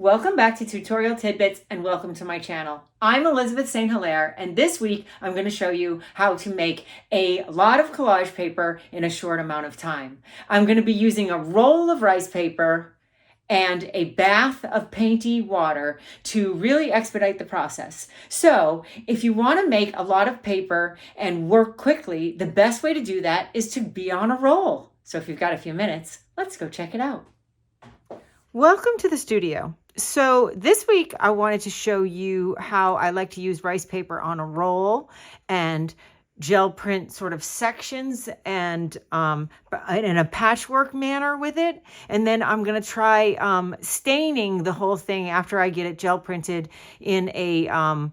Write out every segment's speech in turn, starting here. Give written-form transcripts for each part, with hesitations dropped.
Welcome back to Tutorial Tidbits and welcome to my channel. I'm Elizabeth St. Hilaire, and this week I'm going to show you how to make a lot of collage paper in a short amount of time. I'm going to be using a roll of rice paper and a bath of painty water to really expedite the process. So if you want to make a lot of paper and work quickly, the best way to do that is to be on a roll. So if you've got a few minutes, let's go check it out. Welcome to the studio. So this week I wanted to show you how I like to use rice paper on a roll and gel print sort of sections and in a patchwork manner with it. And then I'm going to try staining the whole thing after I get it gel printed in a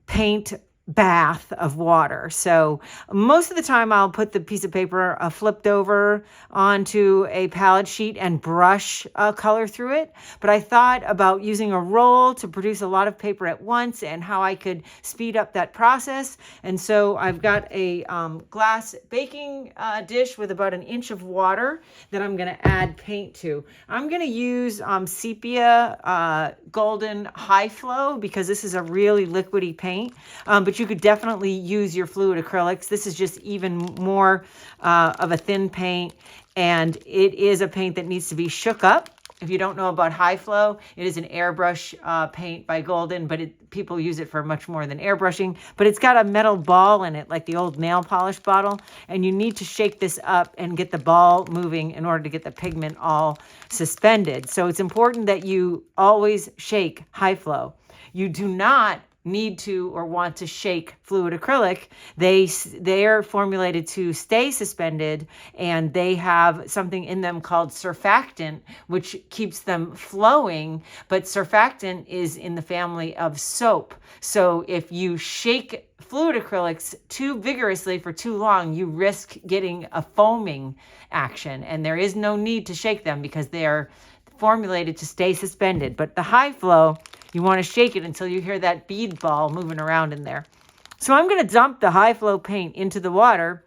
paint bath of water. So most of the time I'll put the piece of paper flipped over onto a palette sheet and brush color through it. But I thought about using a roll to produce a lot of paper at once and how I could speed up that process. And so I've got a glass baking dish with about an inch of water that I'm going to add paint to. I'm going to use Sepia Golden High Flow because this is a really liquidy paint. But you could definitely use your Fluid Acrylics. This is just even more of a thin paint, and it is a paint that needs to be shook up. If you don't know about High Flow, it is an airbrush paint by Golden, but people use it for much more than airbrushing. But it's got a metal ball in it, like the old nail polish bottle, and you need to shake this up and get the ball moving in order to get the pigment all suspended. So it's important that you always shake High Flow. You do not need to or want to shake Fluid Acrylic. They are formulated to stay suspended, and they have something in them called surfactant, which keeps them flowing. But surfactant is in the family of soap. So if you shake Fluid Acrylics too vigorously for too long, you risk getting a foaming action. And there is no need to shake them because they are formulated to stay suspended. But the High Flow, you want to shake it until you hear that bead ball moving around in there. So I'm going to dump the High Flow paint into the water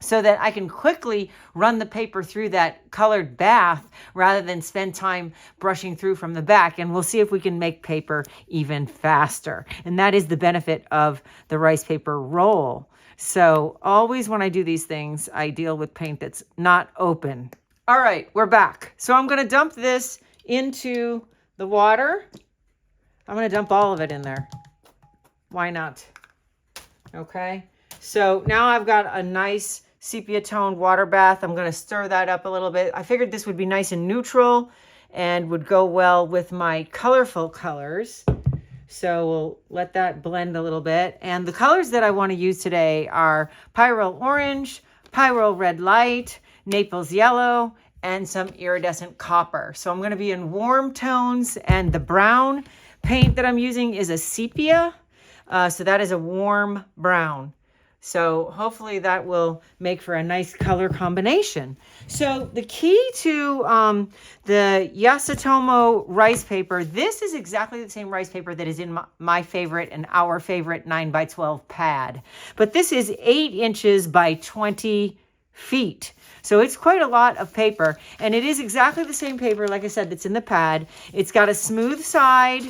so that I can quickly run the paper through that colored bath rather than spend time brushing through from the back. And we'll see if we can make paper even faster. And that is the benefit of the rice paper roll. So always when I do these things, I deal with paint that's not open. All right, we're back. So I'm going to dump this into the water. I'm going to dump all of it in there. Why not? Okay. So now I've got a nice sepia toned water bath. I'm going to stir that up a little bit. I figured this would be nice and neutral and would go well with my colorful colors. So we'll let that blend a little bit. And the colors that I want to use today are Pyrolle Orange, Pyrolle Red Light, Naples Yellow, and some Iridescent Copper. So I'm going to be in warm tones, and the brown paint that I'm using is a sepia. So that is a warm brown. So hopefully that will make for a nice color combination. So the key to the Yasotumo rice paper, this is exactly the same rice paper that is in my favorite and our favorite 9x12 pad. But this is 8 inches by 20 feet. So it's quite a lot of paper, and it is exactly the same paper, like I said, that's in the pad. It's got a smooth side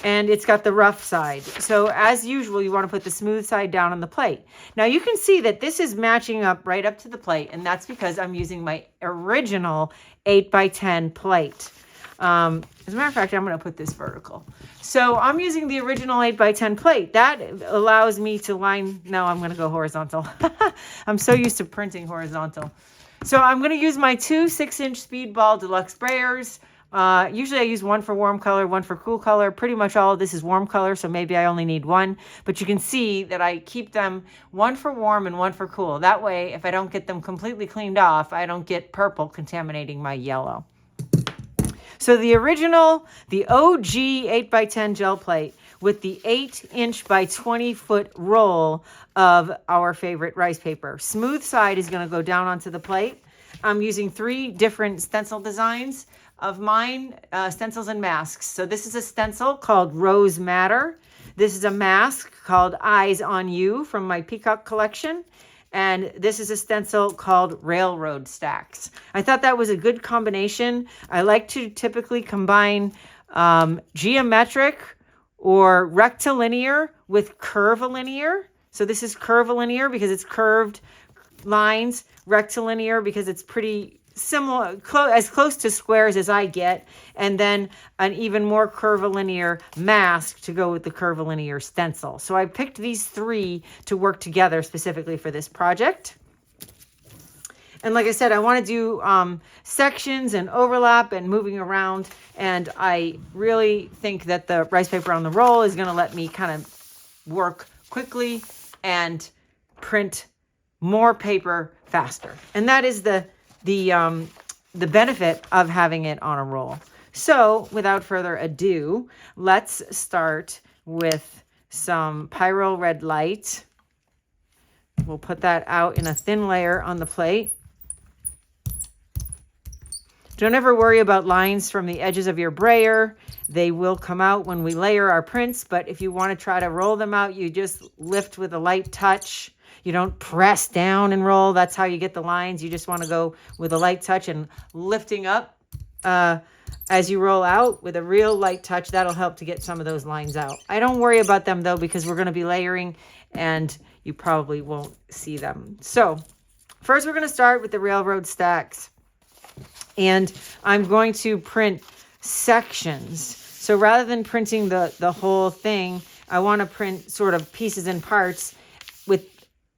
and it's got the rough side. So as usual, you want to put the smooth side down on the plate. Now you can see that this is matching up right up to the plate, and that's because I'm using my original 8x10 plate. As a matter of fact, I'm going to put this vertical. So I'm using the original 8x10 plate. That allows me to line. No, I'm going to go horizontal. I'm so used to printing horizontal. So I'm going to use my 2 6-inch Speedball Deluxe brayers. Usually I use one for warm color, one for cool color. Pretty much all of this is warm color, so maybe I only need one. But you can see that I keep them one for warm and one for cool. That way, if I don't get them completely cleaned off, I don't get purple contaminating my yellow. So the original, the OG 8x10 gel plate with the 8-inch by 20-foot roll of our favorite rice paper. Smooth side is going to go down onto the plate. I'm using 3 different stencil designs of mine, stencils and masks. So this is a stencil called Rose Matter. This is a mask called Eyes on You from my Peacock collection. And this is a stencil called Railroad Stax. I thought that was a good combination. I like to typically combine geometric or rectilinear with curvilinear. So this is curvilinear because it's curved lines, rectilinear because it's pretty similar, as close to squares as I get, and then an even more curvilinear mask to go with the curvilinear stencil. So I picked these three to work together specifically for this project. And like I said, I want to do sections and overlap and moving around. And I really think that the rice paper on the roll is going to let me kind of work quickly and print more paper faster. And that is the benefit of having it on a roll. So without further ado, let's start with some Pyrolle red light. We'll put that out in a thin layer on the plate. Don't ever worry about lines from the edges of your brayer. They will come out when we layer our prints, but if you want to try to roll them out, you just lift with a light touch. You don't press down and roll. That's how you get the lines. You just want to go with a light touch and lifting up as you roll out with a real light touch. That'll help to get some of those lines out. I don't worry about them though, because we're going to be layering and you probably won't see them. So first we're going to start with the railroad stacks. And I'm going to print sections. So rather than printing the whole thing, I want to print sort of pieces and parts with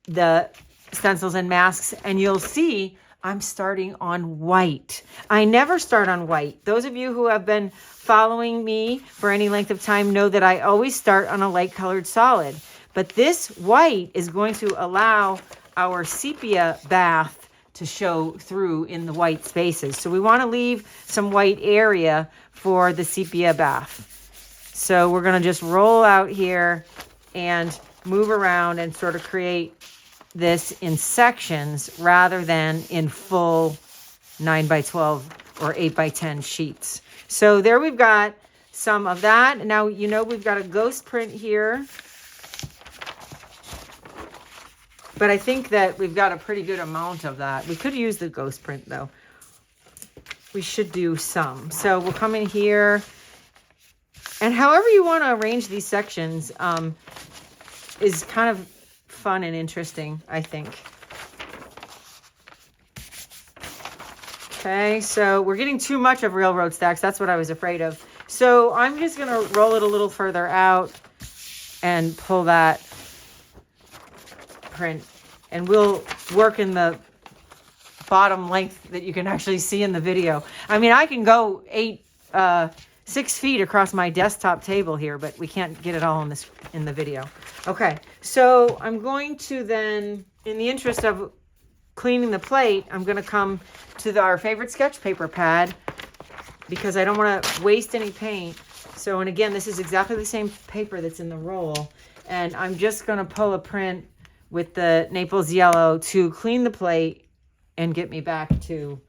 the stencils and masks. And you'll see I'm starting on white. I never start on white. Those of you who have been following me for any length of time know that I always start on a light colored solid. But this white is going to allow our sepia bath to show through in the white spaces. So we want to leave some white area for the sepia bath. So we're going to just roll out here and move around and sort of create this in sections rather than in full 9x12 or 8x10 sheets. So there we've got some of that. Now, you know, we've got a ghost print here. But I think that we've got a pretty good amount of that. We could use the ghost print though. We should do some. So we'll come in here. And however you want to arrange these sections is kind of fun and interesting, I think. Okay, so we're getting too much of railroad stacks. That's what I was afraid of. So I'm just going to roll it a little further out and pull that print, and we'll work in the bottom length that you can actually see in the video. I mean, I can go 6 feet across my desktop table here, but we can't get it all in the video. Okay, so I'm going to then, in the interest of cleaning the plate, I'm going to come to our favorite sketch paper pad because I don't want to waste any paint. So, and again, this is exactly the same paper that's in the roll, and I'm just going to pull a print with the Naples yellow to clean the plate and get me back to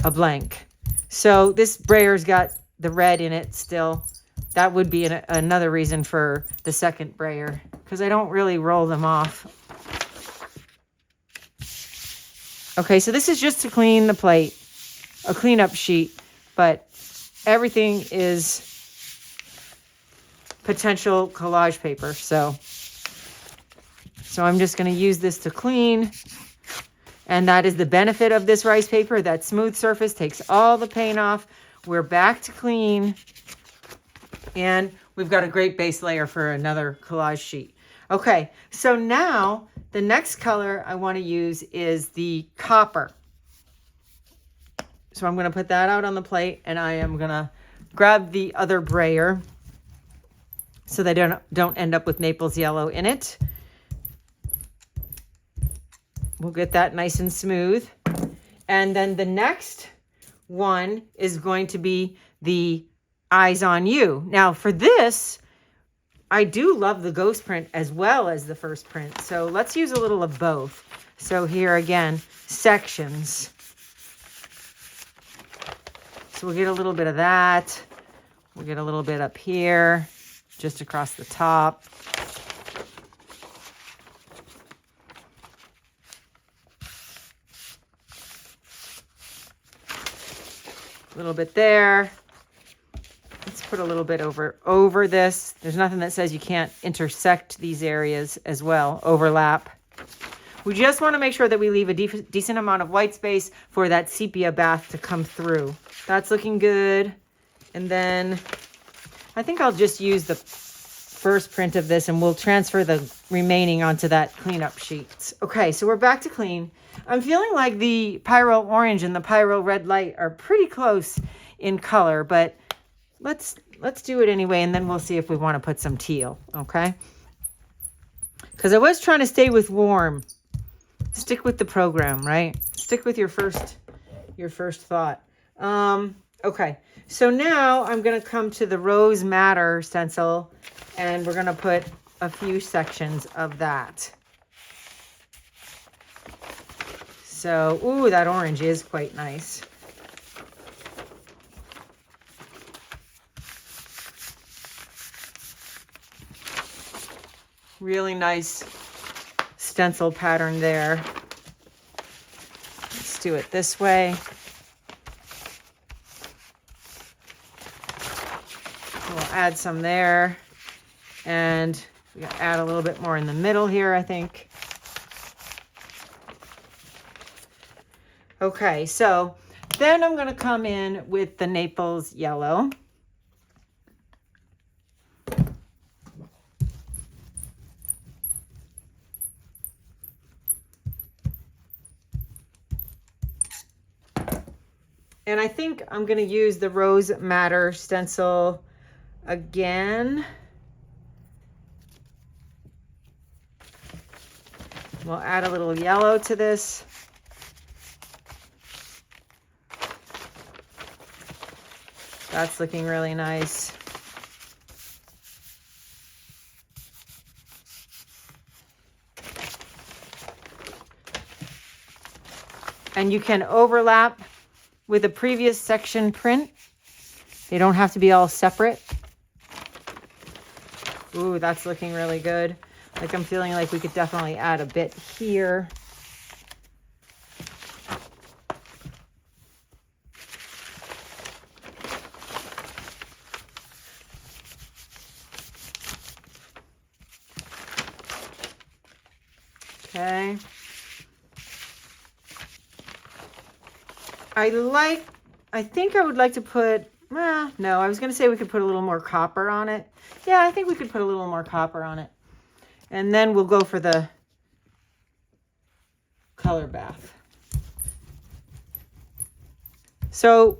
a blank. So this brayer's got the red in it still. That would be another reason for the second brayer, because I don't really roll them off. Okay, so this is just to clean the plate, a cleanup sheet, but everything is potential collage paper. So I'm just going to use this to clean. And that is the benefit of this rice paper. That smooth surface takes all the paint off. We're back to clean. And we've got a great base layer for another collage sheet. Okay, so now the next color I want to use is the copper. So I'm going to put that out on the plate, and I am going to grab the other brayer so they don't end up with Naples yellow in it. We'll get that nice and smooth. And then the next one is going to be the Eyes on You. Now for this, I do love the ghost print as well as the first print. So let's use a little of both. So here again, sections. So we'll get a little bit of that. We'll get a little bit up here, just across the top. A little bit there. Let's put a little bit over this. There's nothing that says you can't intersect these areas as well, overlap. We just want to make sure that we leave a decent amount of white space for that sepia bath to come through. That's looking good. And then I think I'll just use the first print of this and we'll transfer the remaining onto that cleanup sheet. Okay, so we're back to clean. I'm feeling like the Pyrolle orange and the Pyrolle red light are pretty close in color, but let's do it anyway, and then we'll see if we want to put some teal, okay? Because I was trying to stay with warm. Stick with the program, right? Stick with your first thought. Okay, so now I'm going to come to the Rose Madder stencil, and we're going to put a few sections of that. So, ooh, that orange is quite nice. Really nice stencil pattern there. Let's do it this way. We'll add some there, and we gotta add a little bit more in the middle here, I think. Okay, so then I'm gonna come in with the Naples yellow. And I think I'm going to use the Rose Madder stencil again. We'll add a little yellow to this. That's looking really nice. And you can overlap with a previous section print. They don't have to be all separate. Ooh, that's looking really good. Like, I'm feeling like we could definitely add a bit here. Okay. I think I would like to put, no, I was going to say we could put a little more copper on it. Yeah, I think we could put a little more copper on it. And then we'll go for the color bath. So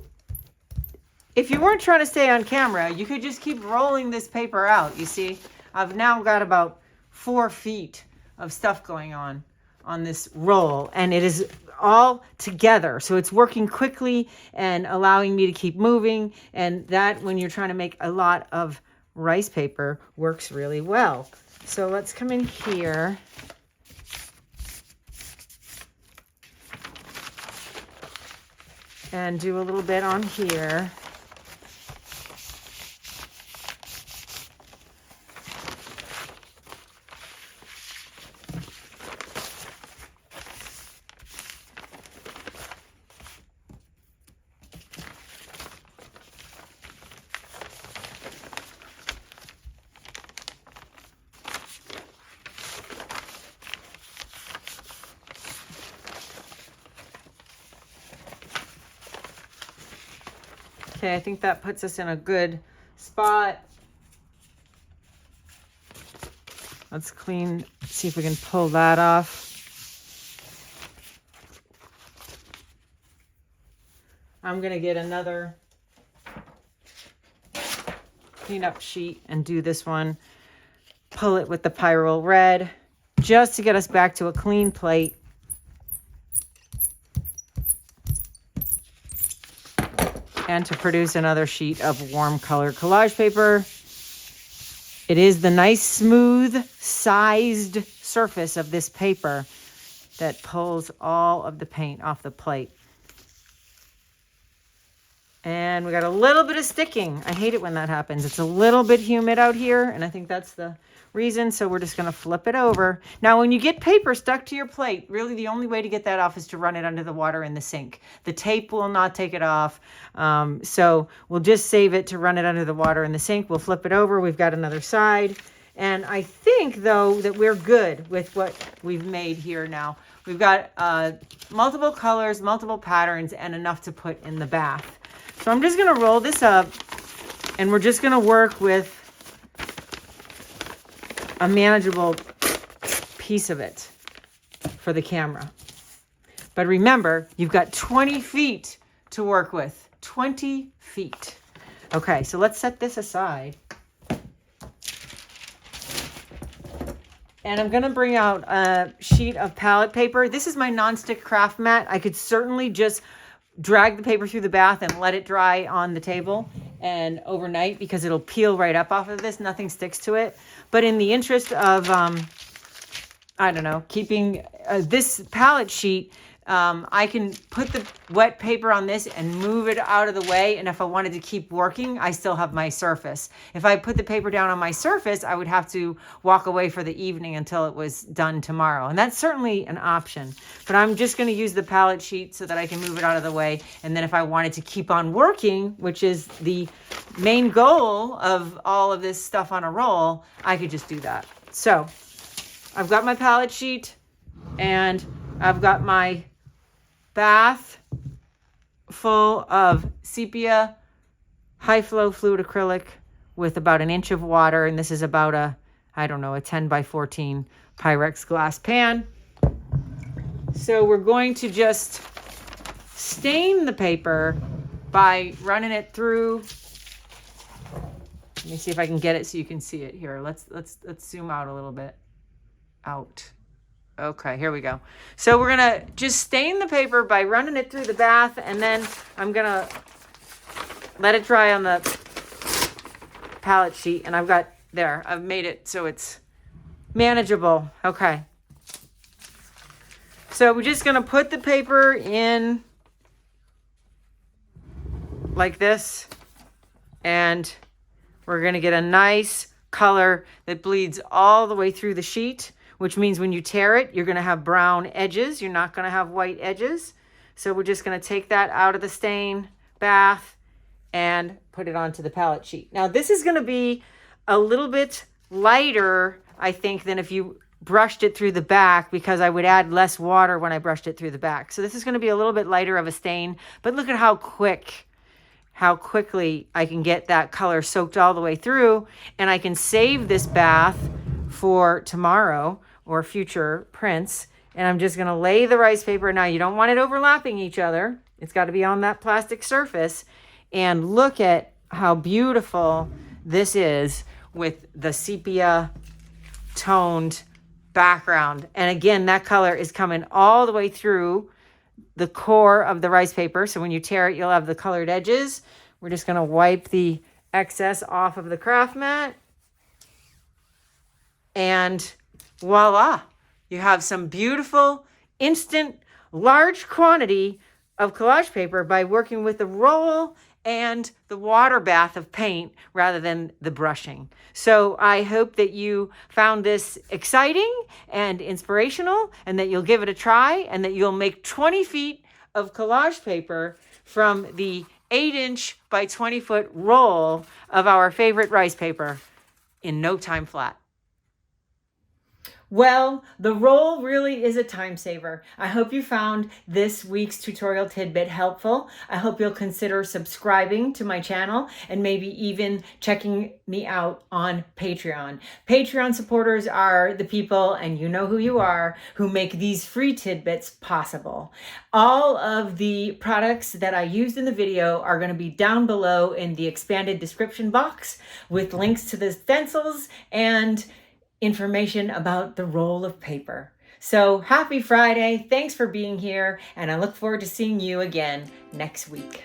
if you weren't trying to stay on camera, you could just keep rolling this paper out. You see, I've now got about 4 feet of stuff going on this roll, and it is all together, so it's working quickly and allowing me to keep moving, and that, when you're trying to make a lot of rice paper, works really well. So let's come in here and do a little bit on here. Okay, I think that puts us in a good spot. Let's clean, see if we can pull that off. I'm gonna get another cleanup sheet and do this one. Pull it with the Pyrolle red, just to get us back to a clean plate. And to produce another sheet of warm color collage paper. It is the nice smooth sized surface of this paper that pulls all of the paint off the plate. And we got a little bit of sticking. I hate it when that happens. It's a little bit humid out here, and I think that's the reason. So we're just going to flip it over. Now, when you get paper stuck to your plate, really the only way to get that off is to run it under the water in the sink. The tape will not take it off. So we'll just save it to run it under the water in the sink. We'll flip it over. We've got another side. And I think, though, that we're good with what we've made here now. We've got multiple colors, multiple patterns, and enough to put in the bath. So I'm just going to roll this up, and we're just going to work with a manageable piece of it for the camera. But remember, you've got 20 feet to work with. 20 feet. Okay, so let's set this aside. And I'm going to bring out a sheet of palette paper. This is my nonstick craft mat. I could certainly just drag the paper through the bath and let it dry on the table and overnight because it'll peel right up off of this. Nothing sticks to it. But in the interest of, I don't know, keeping this palette sheet, I can put the wet paper on this and move it out of the way. And if I wanted to keep working, I still have my surface. If I put the paper down on my surface, I would have to walk away for the evening until it was done tomorrow. And that's certainly an option. But I'm just going to use the palette sheet so that I can move it out of the way. And then if I wanted to keep on working, which is the main goal of all of this stuff on a roll, I could just do that. So I've got my palette sheet and I've got my bath full of sepia high flow fluid acrylic with about an inch of water. And this is about a 10 by 14 Pyrex glass pan. So we're going to just stain the paper by running it through. Let me see if I can get it so you can see it here. Let's zoom out a little bit. Out. Okay, here we go. So we're going to just stain the paper by running it through the bath, and then I'm going to let it dry on the palette sheet. And I've made it so it's manageable. Okay. So we're just going to put the paper in like this, and we're going to get a nice color that bleeds all the way through the sheet, which means when you tear it, you're going to have brown edges. You're not going to have white edges. So we're just going to take that out of the stain bath and put it onto the palette sheet. Now, this is going to be a little bit lighter, I think, than if you brushed it through the back, because I would add less water when I brushed it through the back. So this is going to be a little bit lighter of a stain, but look at how quickly I can get that color soaked all the way through, and I can save this bath for tomorrow or future prints. And I'm just going to lay the rice paper. Now, you don't want it overlapping each other. It's got to be on that plastic surface. And look at how beautiful this is with the sepia toned background. And again, that color is coming all the way through the core of the rice paper. So when you tear it, you'll have the colored edges. We're just going to wipe the excess off of the craft mat. And voila, you have some beautiful, instant, large quantity of collage paper by working with the roll and the water bath of paint rather than the brushing. So I hope that you found this exciting and inspirational, and that you'll give it a try, and that you'll make 20 feet of collage paper from the 8-inch by 20-foot roll of our favorite rice paper in no time flat. Well, the roll really is a time saver. I hope you found this week's tutorial tidbit helpful. I hope you'll consider subscribing to my channel and maybe even checking me out on Patreon. Patreon supporters are the people, and you know who you are, who make these free tidbits possible. All of the products that I used in the video are going to be down below in the expanded description box with links to the stencils and information about the roll of paper. So happy Friday. Thanks for being here, and I look forward to seeing you again next week.